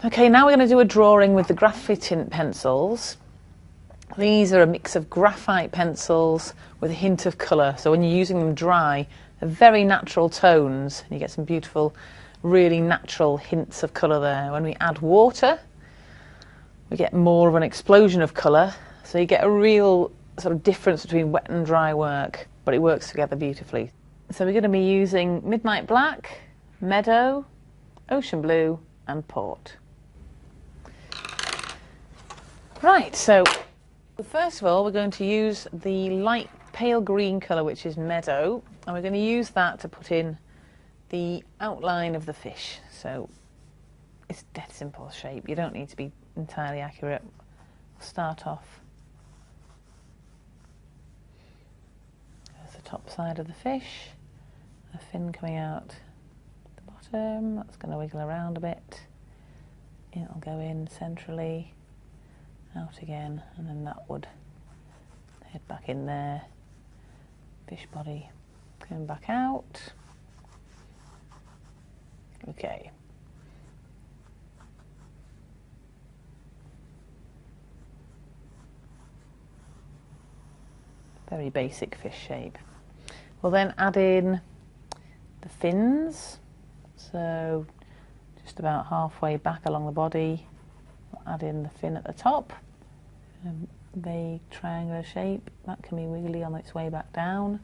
Okay, now we're going to do a drawing with the Graphitint pencils. These are a mix of graphite pencils with a hint of colour. So when you're using them dry, they're very natural tones. You get some beautiful, really natural hints of colour there. When we add water, we get more of an explosion of colour. So you get a real sort of difference between wet and dry work, but it works together beautifully. So we're going to be using Midnight Black, Meadow, Ocean Blue and Port. Right, so first of all, we're going to use the light pale green colour, which is Meadow, and we're going to use that to put in the outline of the fish. So it's dead simple shape. You don't need to be entirely accurate. We'll start off. There's the top side of the fish, a fin coming out the bottom. That's going to wiggle around a bit. It'll go in centrally. Out again, and then that would head back in there. Fish body going back out. Okay. Very basic fish shape. We'll then add in the fins. So just about halfway back along the body, we'll add in the fin at the top. Vague triangular shape, that can be wiggly on its way back down,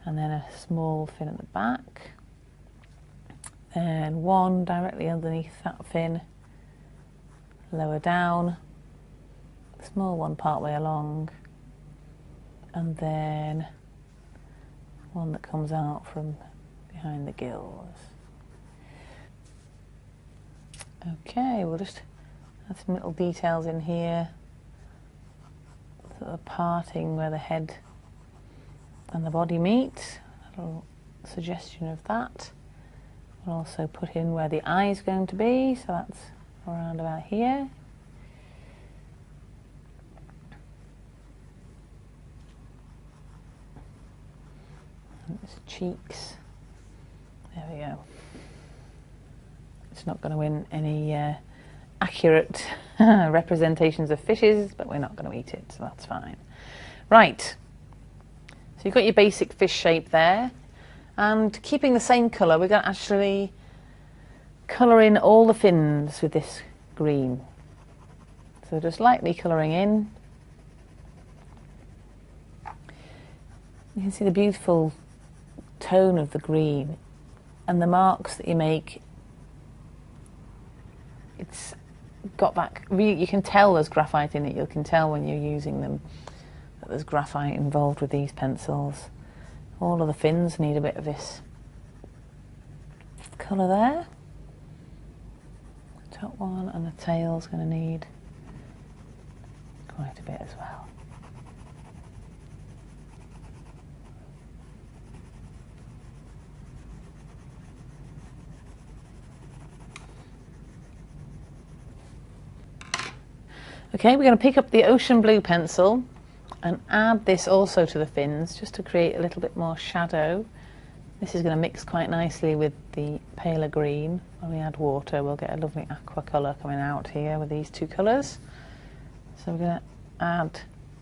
and then a small fin at the back, and one directly underneath that fin, lower down, small one part way along, and then one that comes out from behind the gills. Okay, we'll just add some little details in here. Sort of parting where the head and the body meet, a little suggestion of that. We'll also put in where the eye is going to be, so that's around about here. And its cheeks, there we go. It's not going to win any accurate representations of fishes, but we're not going to eat it, so that's fine. Right, so you've got your basic fish shape there, and keeping the same colour, we're going to actually colour in all the fins with this green. So just lightly colouring in. You can see the beautiful tone of the green and the marks that you make. It's got that, you can tell there's graphite in it. You can tell when you're using them that there's graphite involved with these pencils. All of the fins need a bit of this colour there. The top one, and the tail's going to need quite a bit as well. Okay, we're going to pick up the ocean blue pencil and add this also to the fins, just to create a little bit more shadow. This is going to mix quite nicely with the paler green. When we add water, we'll get a lovely aqua colour coming out here with these two colours. So we're going to add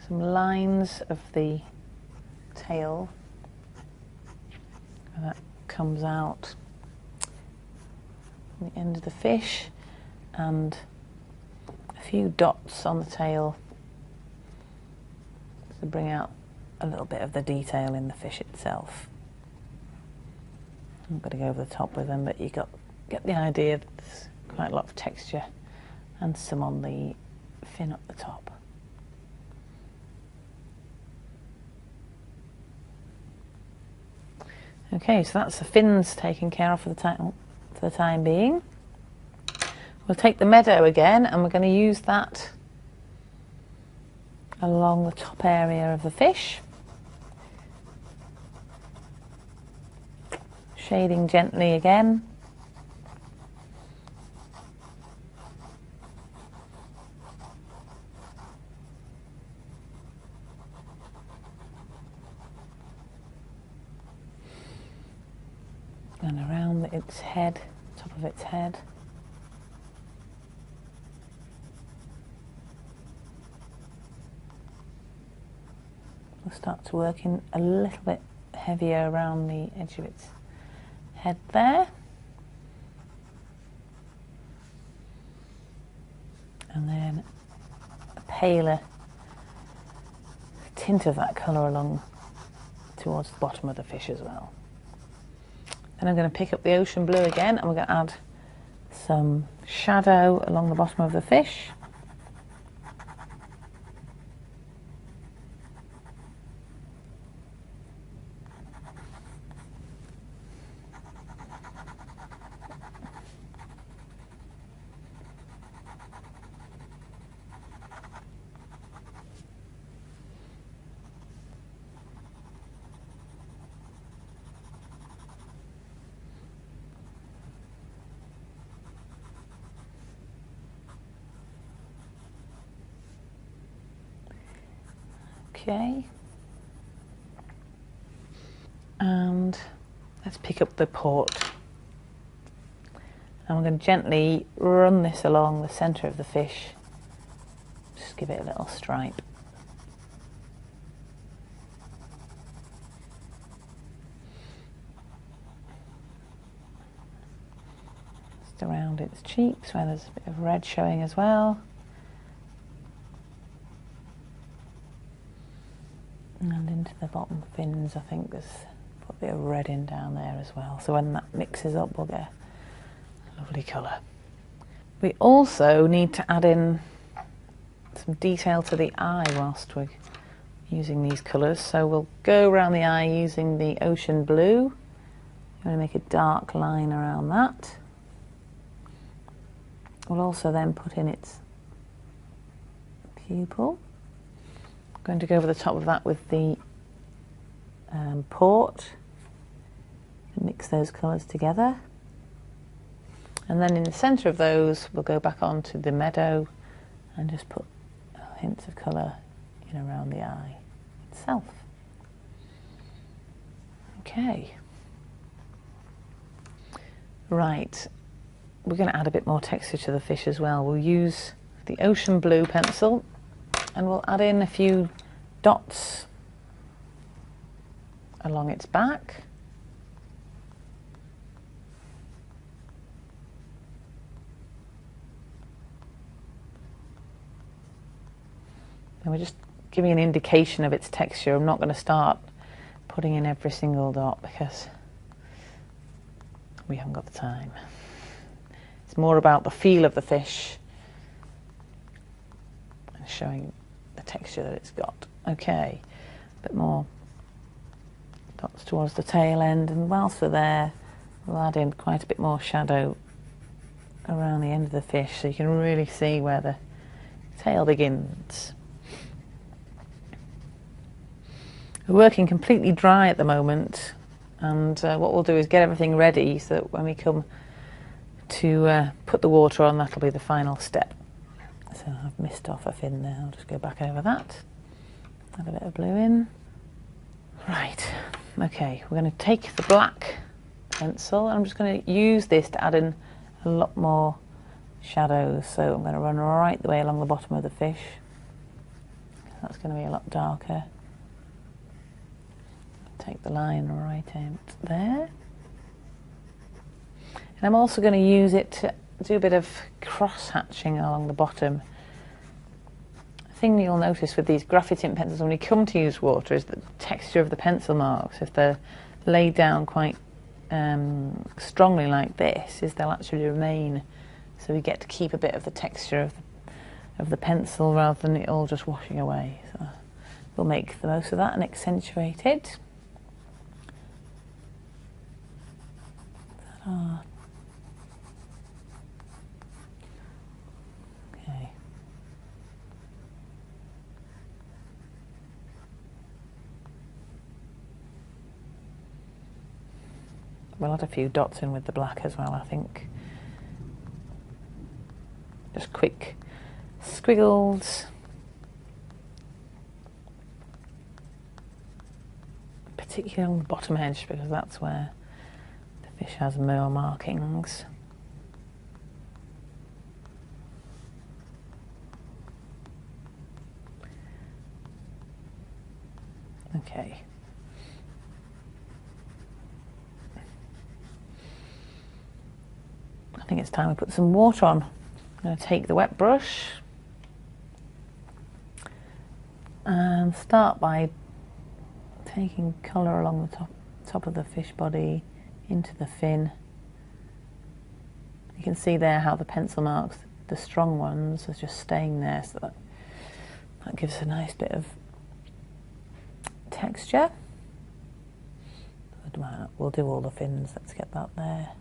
some lines of the tail, and that comes out from the end of the fish, and a few dots on the tail to bring out a little bit of the detail in the fish itself. I'm going to go over the top with them, but you get the idea. There's quite a lot of texture and some on the fin up the top. Okay, so that's the fins taken care of for the time being. We'll take the meadow again, and we're going to use that along the top area of the fish. Shading gently again. And around its head, top of its head. start to work in a little bit heavier around the edge of its head there. And then a paler tint of that colour along towards the bottom of the fish as well. Then I'm going to pick up the ocean blue again, and we're going to add some shadow along the bottom of the fish. Okay, and let's pick up the port, and we're going to gently run this along the centre of the fish, just give it a little stripe. Just around its cheeks where there's a bit of red showing as well. And into the bottom fins, I think there's put a bit of red in down there as well. So when that mixes up, we'll get a lovely colour. We also need to add in some detail to the eye whilst we're using these colours. So we'll go around the eye using the ocean blue. I'm going to make a dark line around that. We'll also then put in its pupil. Going to go over the top of that with the port and mix those colours together, and then in the centre of those we'll go back onto the meadow and just put hints of colour in around the eye itself. Okay, right, we're going to add a bit more texture to the fish as well. We'll use the ocean blue pencil and we'll add in a few dots along its back. And we're just giving an indication of its texture. I'm not going to start putting in every single dot because we haven't got the time. It's more about the feel of the fish and showing the texture that it's got. Okay, a bit more dots towards the tail end, and whilst we're there we'll add in quite a bit more shadow around the end of the fish so you can really see where the tail begins. We're working completely dry at the moment, and what we'll do is get everything ready so that when we come to put the water on, that'll be the final step. So I've missed off a fin there, I'll just go back over that. Add a bit of blue in. Right, okay, we're going to take the black pencil and I'm just going to use this to add in a lot more shadows. So I'm going to run right the way along the bottom of the fish. That's going to be a lot darker. Take the line right out there. And I'm also going to use it to do a bit of cross-hatching along the bottom. The thing you'll notice with these graphitint pencils when you come to use water is the texture of the pencil marks. If they're laid down quite strongly like this, is they'll actually remain. So we get to keep a bit of the texture of the pencil rather than it all just washing away. So we'll make the most of that and accentuate it. Okay. We'll add a few dots in with the black as well, I think. Just quick squiggles. Particularly on the bottom edge because that's where the fish has more markings. Okay. I think it's time we put some water on. I'm going to take the wet brush and start by taking colour along the top of the fish body into the fin. You can see there how the pencil marks, the strong ones, are just staying there, so that gives a nice bit of texture. We'll do all the fins, let's get that there.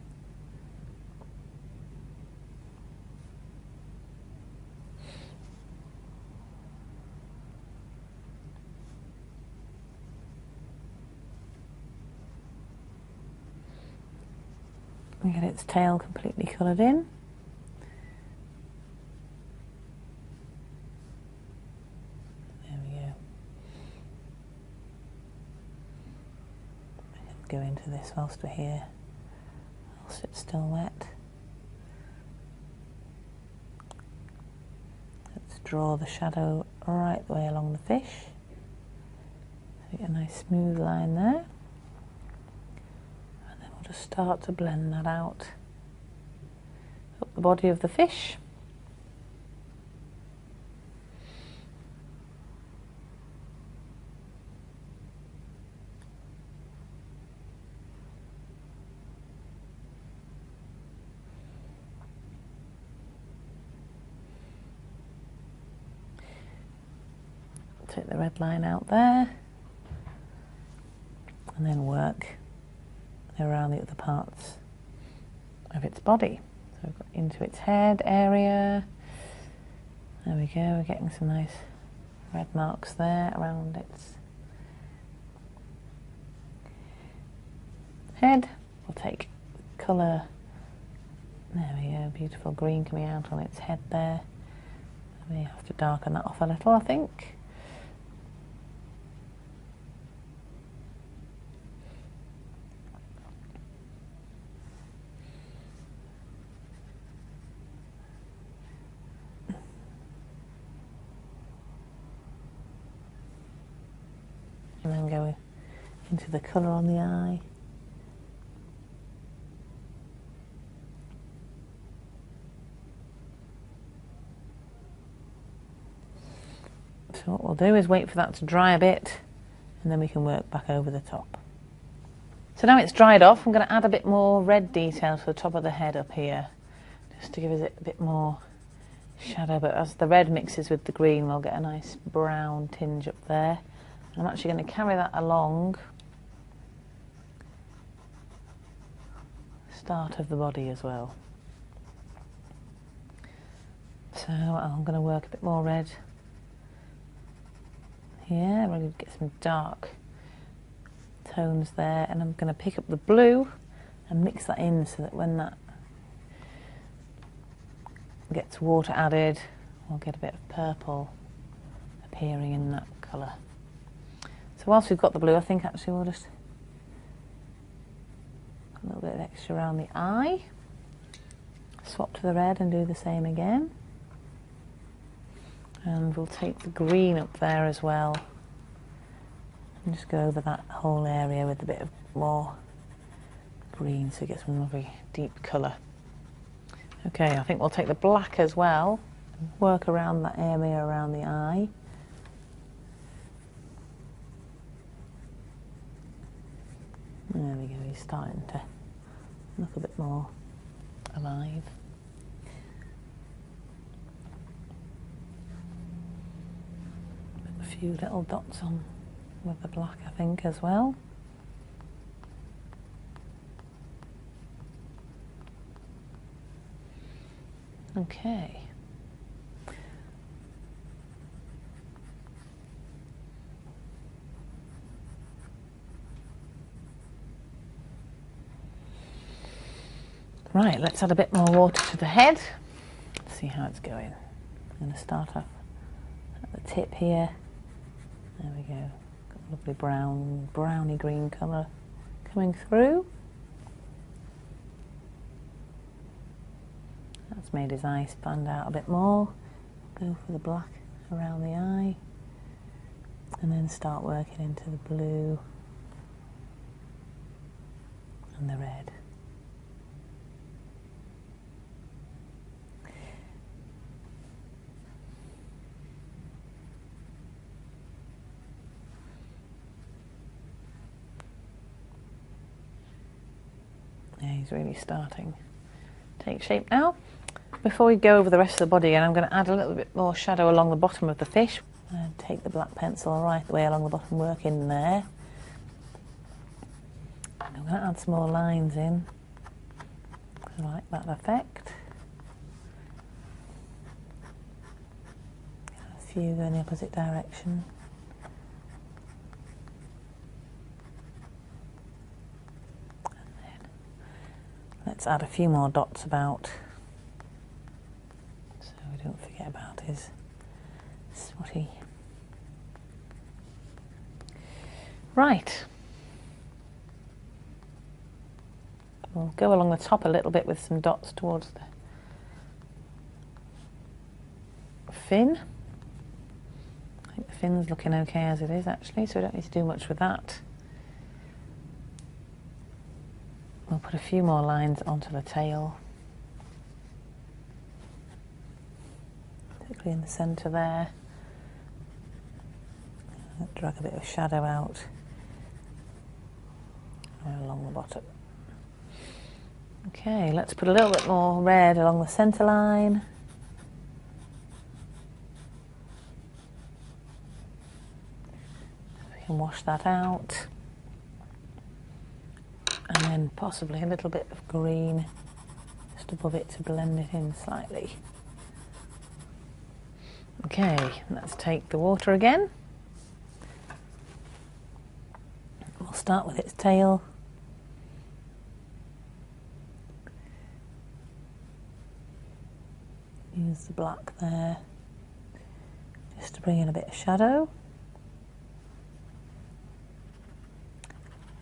We get its tail completely coloured in. There we go. I can go into this whilst we're here, whilst it's still wet. Let's draw the shadow right the way along the fish. So get a nice smooth line there. Just start to blend that out up the body of the fish. Take the red line out there and then work around the other parts of its body. So we've got into its head area. There we go, we're getting some nice red marks there around its head. We'll take colour, there we go, beautiful green coming out on its head there. We have to darken that off a little, I think. And then go into the colour on the eye. So what we'll do is wait for that to dry a bit and then we can work back over the top. So now it's dried off, I'm going to add a bit more red detail to the top of the head up here, just to give it a bit more shadow, but as the red mixes with the green we'll get a nice brown tinge up there. I'm actually going to carry that along the start of the body as well. So I'm going to work a bit more red here, really get some dark tones there, and I'm going to pick up the blue and mix that in so that when that gets water added, we'll get a bit of purple appearing in that colour. So whilst we've got the blue, I think actually we'll just a little bit of extra around the eye, swap to the red and do the same again, and we'll take the green up there as well and just go over that whole area with a bit of more green so it gets one very deep colour. Okay, I think we'll take the black as well and work around that area around the eye. There we go, he's starting to look a bit more alive. Put a few little dots on with the black, I think, as well. Okay. Right, let's add a bit more water to the head. Let's see how it's going. I'm going to start off at the tip here. There we go. Got a lovely brown, browny green colour coming through. That's made his eye stand out a bit more. Go for the black around the eye. And then start working into the blue and the red. Yeah, he's really starting to take shape now. Before we go over the rest of the body again, I'm going to add a little bit more shadow along the bottom of the fish. And take the black pencil right the way along the bottom, work in there. And I'm going to add some more lines in. I like that effect. A few go in the opposite direction. And then let's add a few more dots about, so we don't forget about his spotty. Right. We'll go along the top a little bit with some dots towards the fin. I think the fin's looking okay as it is actually, so we don't need to do much with that. We'll put a few more lines onto the tail, particularly in the centre there. Drag a bit of shadow out along the bottom. Okay, let's put a little bit more red along the centre line. We can wash that out. And then possibly a little bit of green just above it to blend it in slightly. Okay, let's take the water again. We'll start with its tail. Use the black there just to bring in a bit of shadow.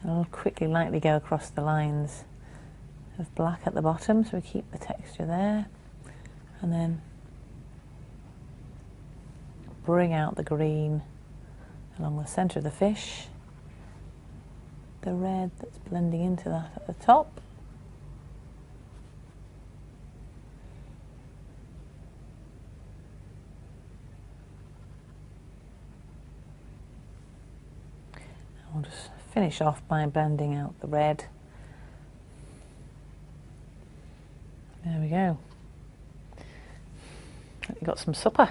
And I'll quickly lightly go across the lines of black at the bottom so we keep the texture there. And then bring out the green along the centre of the fish. The red that's blending into that at the top. I'll just finish off by blending out the red. There we go. You've got some supper.